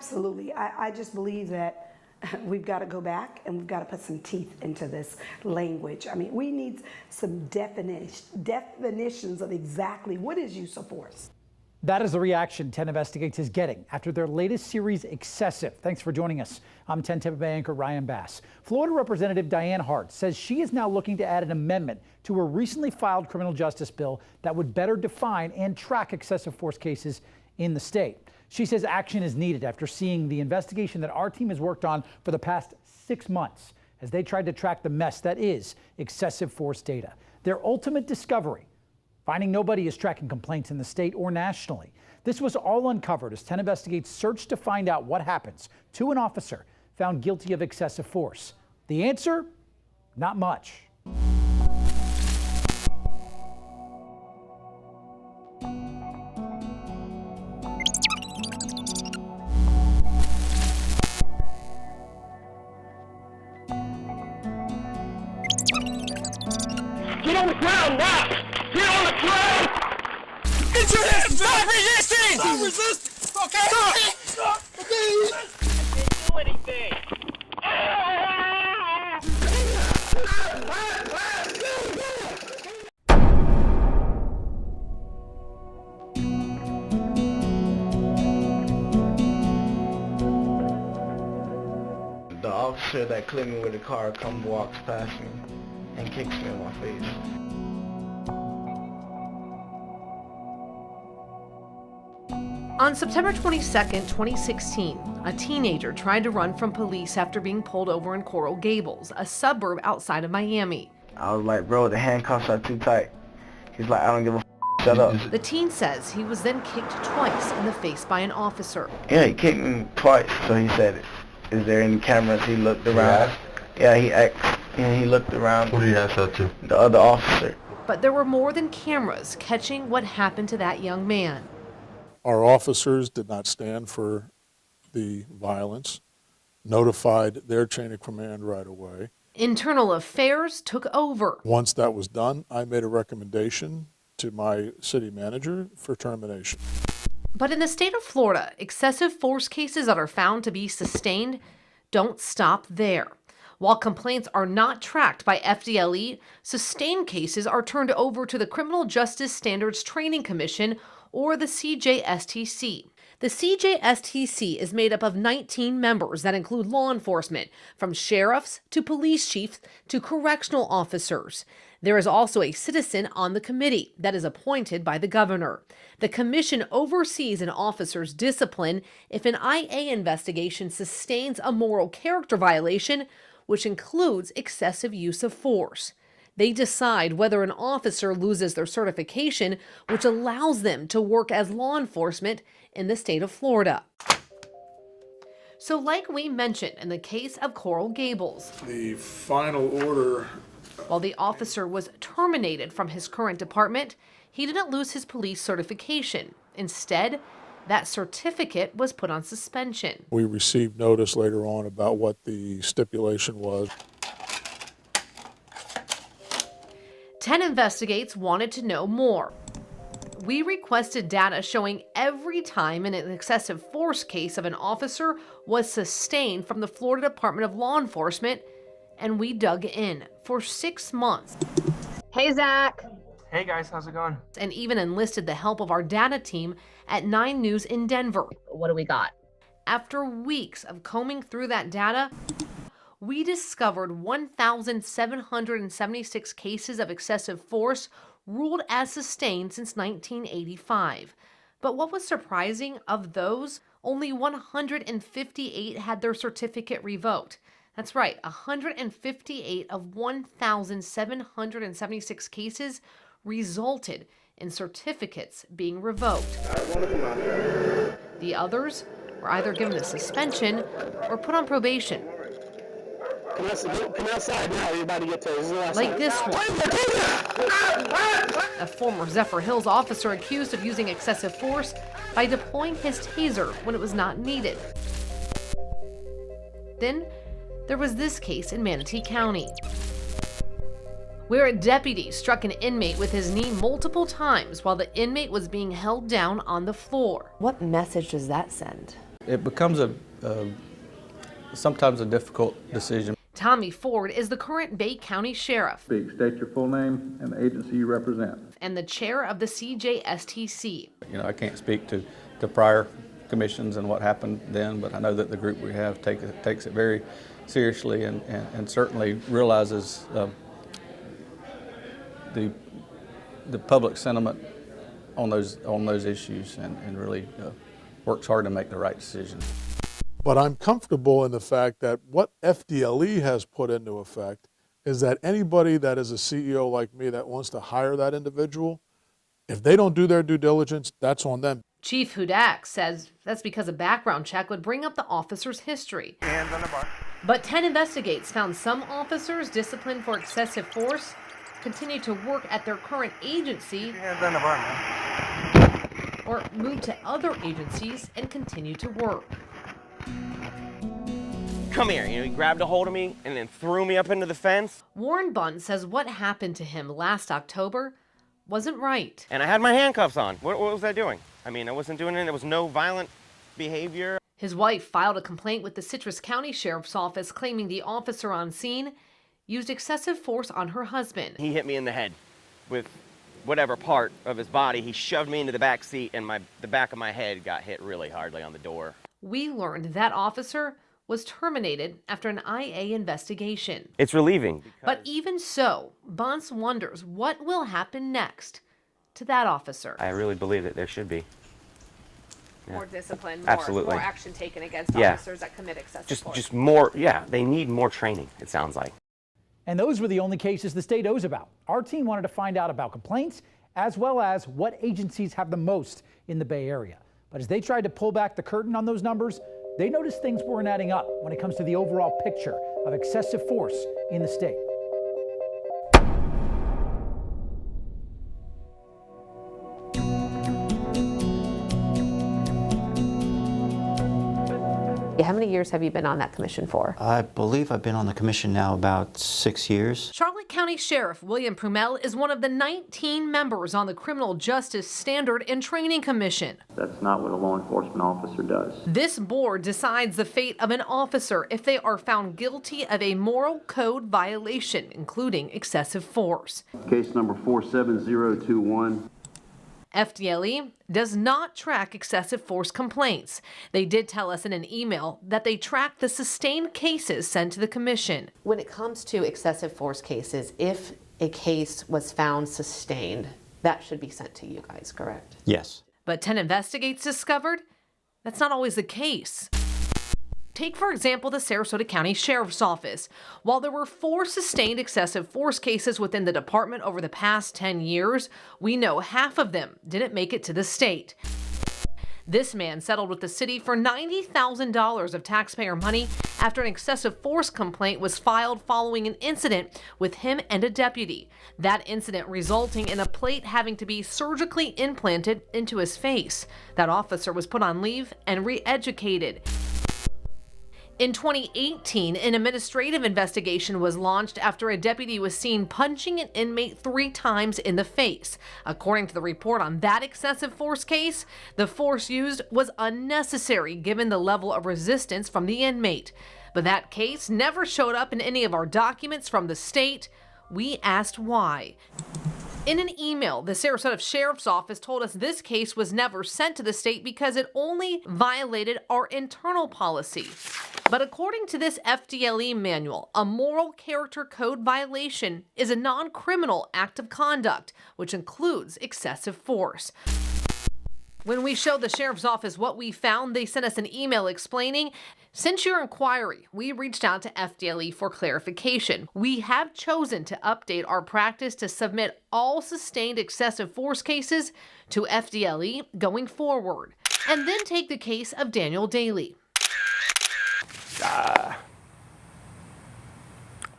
Absolutely. I just believe that we've got to go back and we've got to put some teeth into this language. I mean, we need some definitions of exactly what is use of force. That is the reaction 10 Investigates is getting after their latest series, Excessive. Thanks for joining us. I'm 10 Tampa Bay anchor Ryan Bass. Florida Representative Diane Hart says she is now looking to add an amendment to a recently filed criminal justice bill that would better define and track excessive force cases in the state. She says action is needed after seeing the investigation that our team has worked on for the past 6 months as they tried to track the mess that is excessive force data. Their ultimate discovery: finding nobody is tracking complaints in the state or nationally. This was all uncovered as 10 Investigates searched to find out what happens to an officer found guilty of excessive force. The answer? Not much. Get on the ground now! Get on the ground! Get your hands! Stop resisting! Stop resisting! Okay! Stop! Okay! I didn't do anything! The officer that clipped me with the car walks past me and kicks me in my face. On September 22nd, 2016, a teenager tried to run from police after being pulled over in Coral Gables, a suburb outside of Miami. I was like, bro, the handcuffs are too tight. He's like, I don't give a shut up. The teen says he was then kicked twice in the face by an officer. Yeah, he kicked me twice. So he said, is there any cameras? He looked around. Yeah, he looked around. Who did he ask that to? The other officer. But there were more than cameras catching what happened to that young man. Our officers did not stand for the violence, notified their chain of command right away. Internal Affairs took over. Once that was done, I made a recommendation to my city manager for termination. But in the state of Florida, excessive force cases that are found to be sustained don't stop there. While complaints are not tracked by FDLE, sustained cases are turned over to the Criminal Justice Standards Training Commission, or the CJSTC. The CJSTC is made up of 19 members that include law enforcement, from sheriffs to police chiefs to correctional officers. There is also a citizen on the committee that is appointed by the governor. The commission oversees an officer's discipline if an IA investigation sustains a moral character violation, which includes excessive use of force. They decide whether an officer loses their certification, which allows them to work as law enforcement in the state of Florida. So like we mentioned in the case of Coral Gables, The final order. while the officer was terminated from his current department, he didn't lose his police certification. Instead, that certificate was put on suspension. We received notice later on about what the stipulation was. 10 Investigates wanted to know more. We requested data showing every time an excessive force case of an officer was sustained from the Florida Department of Law Enforcement, and we dug in for 6 months. Hey, Zach. Hey guys, how's it going? And even enlisted the help of our data team at 9 News in Denver. What do we got? After weeks of combing through that data, we discovered 1,776 cases of excessive force ruled as sustained since 1985. But what was surprising, of those, only 158 had their certificate revoked. That's right, 158 of 1,776 cases resulted in certificates being revoked. The others were either given a suspension or put on probation. Come outside now, you're about to get to Like this one. A former Zephyr Hills officer accused of using excessive force by deploying his taser when it was not needed. Then there was this case in Manatee County, where a deputy struck an inmate with his knee multiple times while the inmate was being held down on the floor. What message does that send? It becomes sometimes a difficult decision. Tommy Ford is the current Bay County Sheriff. Speak. State your full name and the agency you represent. And the chair of the CJSTC. I can't speak to prior commissions and what happened then, but I know that the group we have takes it very seriously and certainly realizes the public sentiment on those issues and really works hard to make the right decisions. But I'm comfortable in the fact that what FDLE has put into effect is that anybody that is a CEO like me that wants to hire that individual, if they don't do their due diligence, that's on them. Chief Hudak says that's because a background check would bring up the officer's history. Hands on the bar. But 10 Investigates found some officers disciplined for excessive force continue to work at their current agency Hands on the bar, man. or move to other agencies and continue to work. Come here. He grabbed a hold of me and then threw me up into the fence. Warren Bunn says what happened to him last October wasn't right. And I had my handcuffs on. What was I doing? I mean, I wasn't doing it. There was no violent behavior. His wife filed a complaint with the Citrus County Sheriff's Office claiming the officer on scene used excessive force on her husband. He hit me in the head with whatever part of his body. He shoved me into the back seat and the back of my head got hit really hardly on the door. We learned that officer was terminated after an IA investigation. It's relieving. But even so, Bunce wonders what will happen next to that officer. I really believe that there should be. More discipline, Absolutely. more action taken against Yeah. officers that commit excessive force. Just more, yeah, they need more training, it sounds like. And those were the only cases the state owes about. Our team wanted to find out about complaints as well as what agencies have the most in the Bay Area. But as they tried to pull back the curtain on those numbers, they noticed things weren't adding up when it comes to the overall picture of excessive force in the state. How many years have you been on that commission for? I believe I've been on the commission now about 6 years. Charlotte County Sheriff William Prumell is one of the 19 members on the Criminal Justice Standard and Training Commission. That's not what a law enforcement officer does. This board decides the fate of an officer if they are found guilty of a moral code violation, including excessive force. Case number 47021. FDLE does not track excessive force complaints. They did tell us in an email that they track the sustained cases sent to the commission. When it comes to excessive force cases, if a case was found sustained, that should be sent to you guys, correct? Yes. But 10 Investigates discovered that's not always the case. Take, for example, the Sarasota County Sheriff's Office. While there were 4 sustained excessive force cases within the department over the past 10 years, we know half of them didn't make it to the state. This man settled with the city for $90,000 of taxpayer money after an excessive force complaint was filed following an incident with him and a deputy. That incident resulting in a plate having to be surgically implanted into his face. That officer was put on leave and re-educated. In 2018, an administrative investigation was launched after a deputy was seen punching an inmate 3 times in the face. According to the report on that excessive force case, the force used was unnecessary given the level of resistance from the inmate. But that case never showed up in any of our documents from the state. We asked why. In an email, the Sarasota Sheriff's Office told us this case was never sent to the state because it only violated our internal policy. But according to this FDLE manual, a moral character code violation is a non-criminal act of conduct, which includes excessive force. When we showed the Sheriff's Office what we found, they sent us an email explaining, since your inquiry, we reached out to FDLE for clarification. We have chosen to update our practice to submit all sustained excessive force cases to FDLE going forward, and then take the case of Daniel Daly.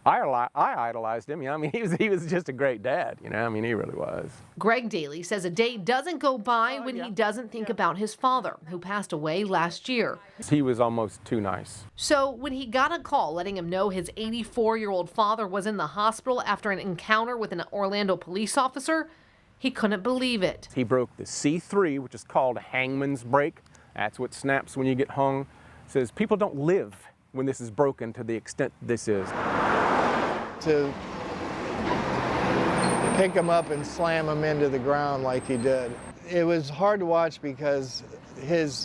I idolized him. I mean, he was just a great dad. I mean, he really was. Greg Daly says a day doesn't go by when he doesn't think about his father, who passed away last year. He was almost too nice. So when he got a call letting him know his 84-year-old father was in the hospital after an encounter with an Orlando police officer, he couldn't believe it. He broke the C3, which is called a hangman's break, That's what snaps when you get hung. It says people don't live when this is broken to the extent this is. To pick him up and slam him into the ground like he did. It was hard to watch because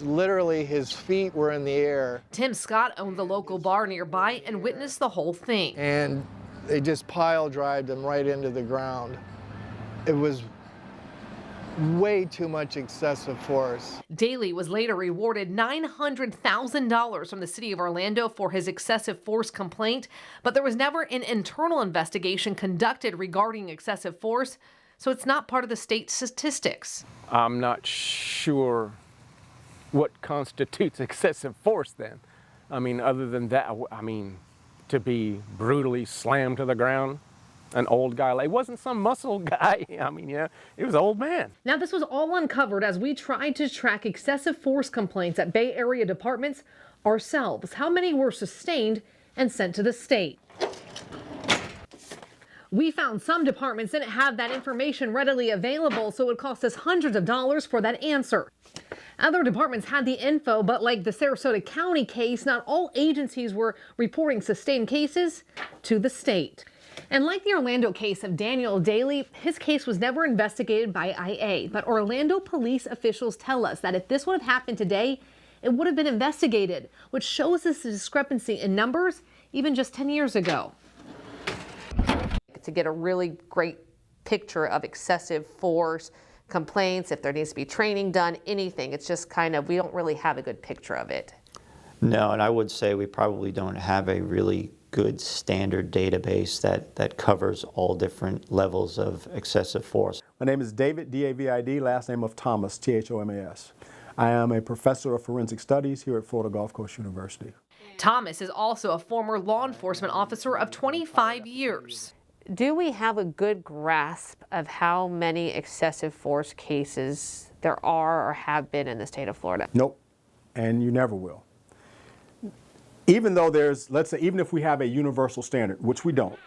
literally his feet were in the air. Tim Scott owned the local bar nearby and witnessed the whole thing. And they just pile drived him right into the ground. It was way too much excessive force. Daley was later rewarded $900,000 from the city of Orlando for his excessive force complaint, but there was never an internal investigation conducted regarding excessive force, so it's not part of the state statistics. I'm not sure what constitutes excessive force then. I mean, other than that, I mean, to be brutally slammed to the ground. An old guy, it wasn't some muscle guy. I mean, yeah, it was an old man. Now, this was all uncovered as we tried to track excessive force complaints at Bay Area departments ourselves. How many were sustained and sent to the state? We found some departments didn't have that information readily available, so it would cost us hundreds of dollars for that answer. Other departments had the info, but like the Sarasota County case, not all agencies were reporting sustained cases to the state. And like the Orlando case of Daniel Daley, his case was never investigated by IA. But Orlando police officials tell us that if this would have happened today, it would have been investigated, which shows us a discrepancy in numbers even just 10 years ago. To get a really great picture of excessive force complaints, if there needs to be training done, anything, it's just kind of, we don't really have a good picture of it. No, and I would say we probably don't have a really good standard database that covers all different levels of excessive force. My name is David, D-A-V-I-D, last name of Thomas, T-H-O-M-A-S. I am a professor of forensic studies here at Florida Gulf Coast University. Thomas is also a former law enforcement officer of 25 years. Do we have a good grasp of how many excessive force cases there are or have been in the state of Florida? Nope, and you never will. Even though there's, let's say, even if we have a universal standard, which we don't,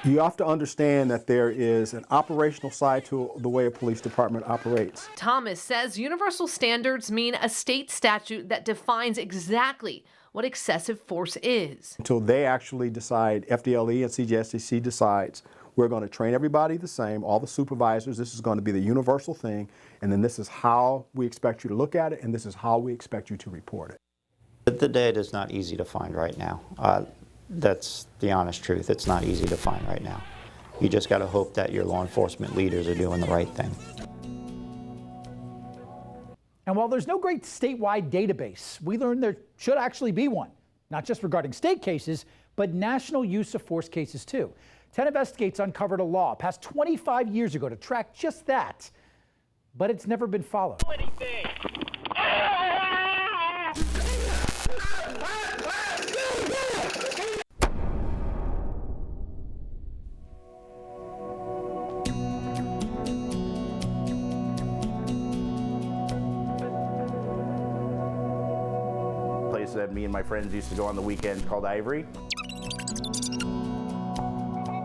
you have to understand that there is an operational side to the way a police department operates. Thomas says universal standards mean a state statute that defines exactly what excessive force is. Until they actually decide, FDLE and CJSTC decides, we're going to train everybody the same, all the supervisors, this is going to be the universal thing, and then this is how we expect you to look at it, and this is how we expect you to report it. The data is not easy to find right now. That's the honest truth. It's not easy to find right now. You just got to hope that your law enforcement leaders are doing the right thing. And while there's no great statewide database, we learned there should actually be one, not just regarding state cases, but national use of force cases too. 10 Investigates uncovered a law passed 25 years ago to track just that, but it's never been followed. Place that me and my friends used to go on the weekends called Ivory.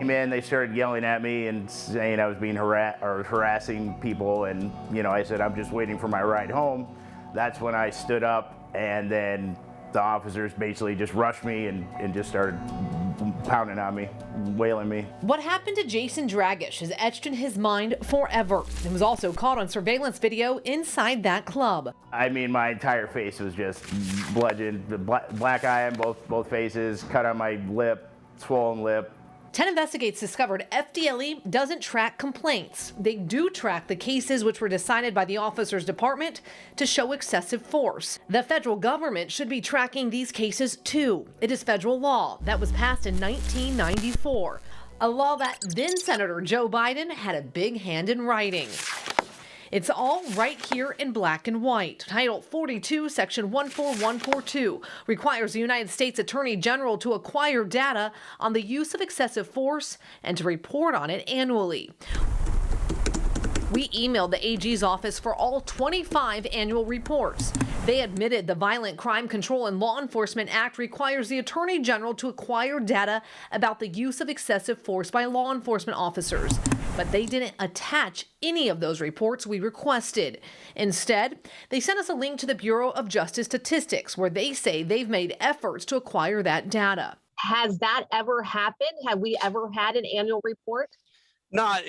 Man, they started yelling at me and saying I was being harassing people, and I said I'm just waiting for my ride home. That's when I stood up, and then the officers basically just rushed me and just started pounding on me, wailing me. What happened to Jason Dragish is etched in his mind forever. It was also caught on surveillance video inside that club. I mean, my entire face was just bludgeoned, black eye on both faces, cut on my lip, swollen lip. 10 Investigates discovered FDLE doesn't track complaints. They do track the cases which were decided by the officer's department to show excessive force. The federal government should be tracking these cases too. It is federal law that was passed in 1994, a law that then Senator Joe Biden had a big hand in writing. It's all right here in black and white. Title 42, Section 14142 requires the United States Attorney General to acquire data on the use of excessive force and to report on it annually. We emailed the AG's office for all 25 annual reports. They admitted the Violent Crime Control and Law Enforcement Act requires the Attorney General to acquire data about the use of excessive force by law enforcement officers. But they didn't attach any of those reports we requested. Instead, they sent us a link to the Bureau of Justice Statistics, where they say they've made efforts to acquire that data. Has that ever happened? Have we ever had an annual report? Not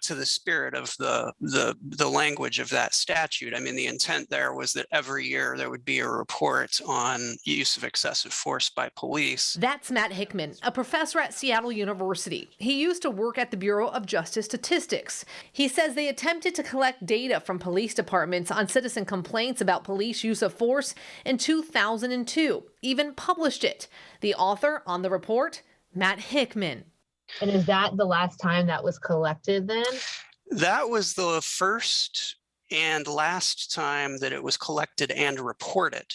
to the spirit of the language of that statute. I mean, the intent there was that every year there would be a report on use of excessive force by police. That's Matt Hickman, a professor at Seattle University. He used to work at the Bureau of Justice Statistics. He says they attempted to collect data from police departments on citizen complaints about police use of force in 2002, even published it. The author on the report, Matt Hickman. And is that the last time that was collected then? That was the first and last time that it was collected and reported.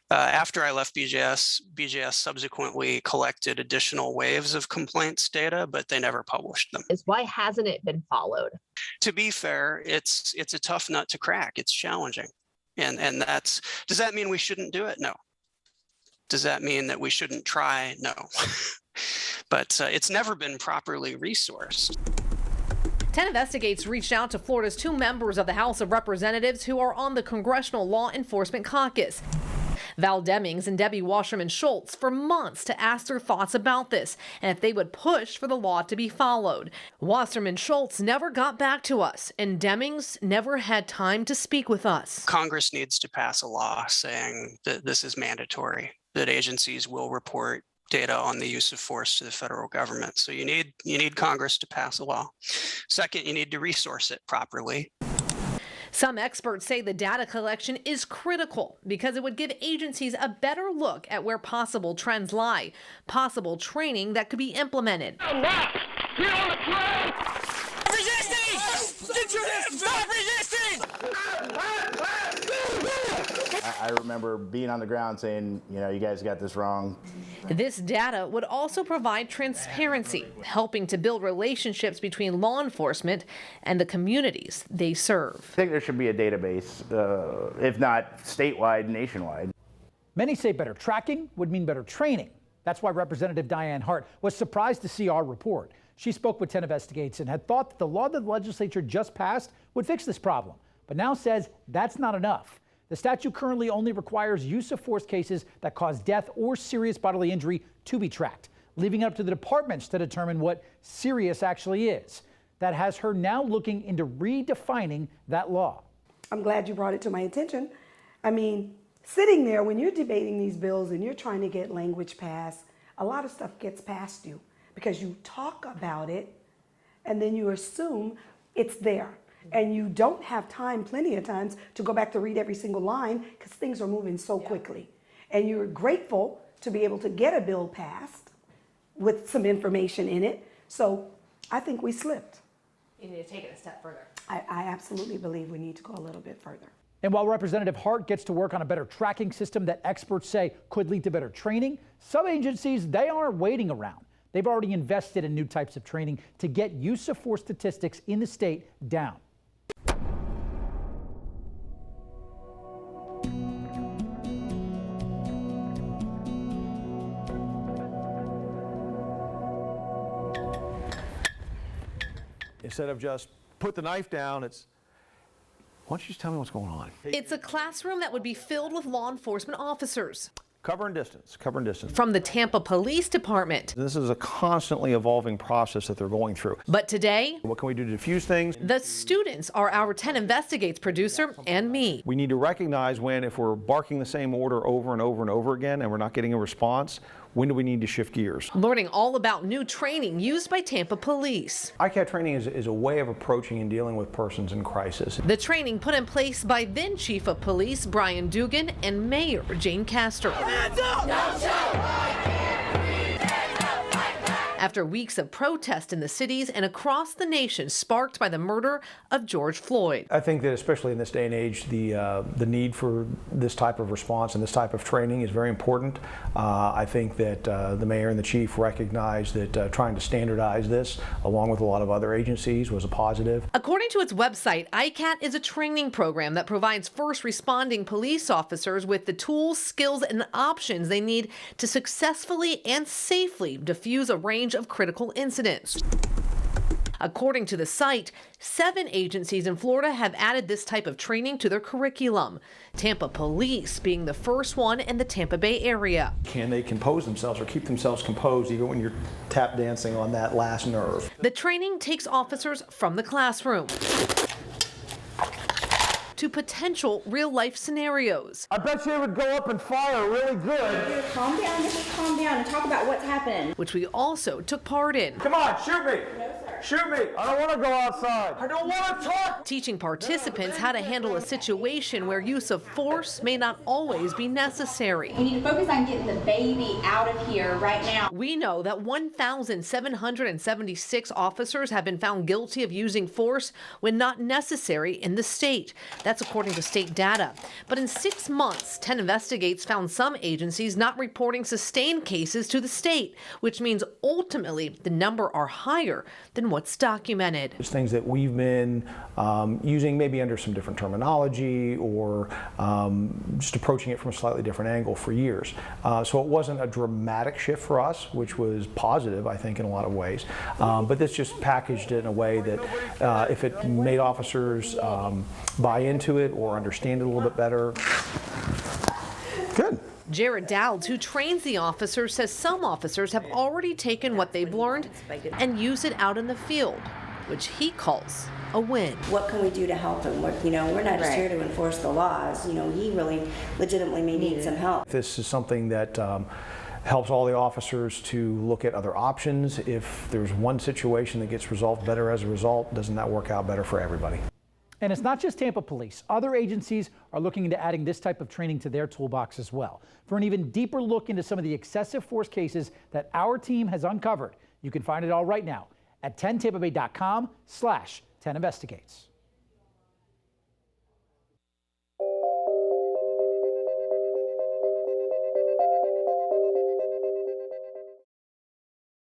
After I left BJS subsequently collected additional waves of complaints data, but they never published them. Why hasn't it been followed? To be fair, it's a tough nut to crack. It's challenging. And does that mean we shouldn't do it? No. Does that mean that we shouldn't try? No. But it's never been properly resourced. 10 Investigates reached out to Florida's 2 members of the House of Representatives who are on the Congressional Law Enforcement Caucus, Val Demings and Debbie Wasserman Schultz, for months to ask their thoughts about this and if they would push for the law to be followed. Wasserman Schultz never got back to us, and Demings never had time to speak with us. Congress needs to pass a law saying that this is mandatory, that agencies will report data on the use of force to the federal government. So you need Congress to pass a law. Second, you need to resource it properly. Some experts say the data collection is critical because it would give agencies a better look at where possible trends lie, possible training that could be implemented. Resisting! Get your hands up! Stop resisting! I remember being on the ground saying, you guys got this wrong. This data would also provide transparency, helping to build relationships between law enforcement and the communities they serve. I think there should be a database, if not statewide, nationwide. Many say better tracking would mean better training. That's why Representative Diane Hart was surprised to see our report. She spoke with 10 Investigates and had thought that the law that the legislature just passed would fix this problem, but now says that's not enough. The statute currently only requires use of force cases that cause death or serious bodily injury to be tracked, leaving it up to the departments to determine what serious actually is. That has her now looking into redefining that law. I'm glad you brought it to my attention. I mean, sitting there when you're debating these bills and you're trying to get language passed, a lot of stuff gets past you because you talk about it and then you assume it's there. And you don't have time, plenty of times, to go back to read every single line because things are moving so quickly. And you're grateful to be able to get a bill passed with some information in it. So I think we slipped. You need to take it a step further. I absolutely believe we need to go a little bit further. And while Representative Hart gets to work on a better tracking system that experts say could lead to better training, some agencies, they aren't waiting around. They've already invested in new types of training to get use of force statistics in the state down. Instead of just put the knife down, it's, why don't you just tell me what's going on? It's a classroom that would be filled with law enforcement officers. Cover and distance, cover and distance. From the Tampa Police Department. This is a constantly evolving process that they're going through. But today, what can we do to diffuse things? The students are our 10 Investigates producer and me. We need to recognize if we're barking the same order over and over and over again and we're not getting a response, when do we need to shift gears? Learning all about new training used by Tampa Police. ICAT training is a way of approaching and dealing with persons in crisis. The training put in place by then Chief of Police Brian Dugan and Mayor Jane Castor. Hands up! Don't shoot! After weeks of protest in the cities and across the nation sparked by the murder of George Floyd. I think that especially in this day and age, the need for this type of response and this type of training is very important. I think that the mayor and the chief recognized that trying to standardize this, along with a lot of other agencies, was a positive. According to its website, ICAT is a training program that provides first responding police officers with the tools, skills, and options they need to successfully and safely defuse a range of critical incidents. According to the site, 7 agencies in Florida have added this type of training to their curriculum. Tampa Police being the first one in the Tampa Bay area. Can they compose themselves or keep themselves composed even when you're tap dancing on that last nerve? The training takes officers from the classroom to potential real-life scenarios. I bet you would go up and fire really good. Calm down, just calm down and talk about what's happening. Which we also took part in. Come on, shoot me. No, sir. Shoot me. I don't want to go outside. I don't want to talk. Teaching participants how to handle a situation where use of force may not always be necessary. We need to focus on getting the baby out of here right now. We know that 1,776 officers have been found guilty of using force when not necessary in the state. That's according to state data. But in 6 months, 10 investigates found some agencies not reporting sustained cases to the state, which means ultimately the number are higher than what's documented. It's things that we've been using maybe under some different terminology or just approaching it from a slightly different angle for years. So it wasn't a dramatic shift for us, which was positive, I think, in a lot of ways. But this just packaged it in a way that if it made officers buy into it or understand it a little bit better. Good. Jared Dowds, who trains the officers, says some officers have already taken what they've learned and use it out in the field, which he calls a win. What can we do to help him? We're not just here to enforce the laws. He really legitimately may need some help. This is something that helps all the officers to look at other options. If there's one situation that gets resolved better as a result, doesn't that work out better for everybody? And it's not just Tampa Police. Other agencies are looking into adding this type of training to their toolbox as well. For an even deeper look into some of the excessive force cases that our team has uncovered, you can find it all right now at 10tampabay.com/10investigates.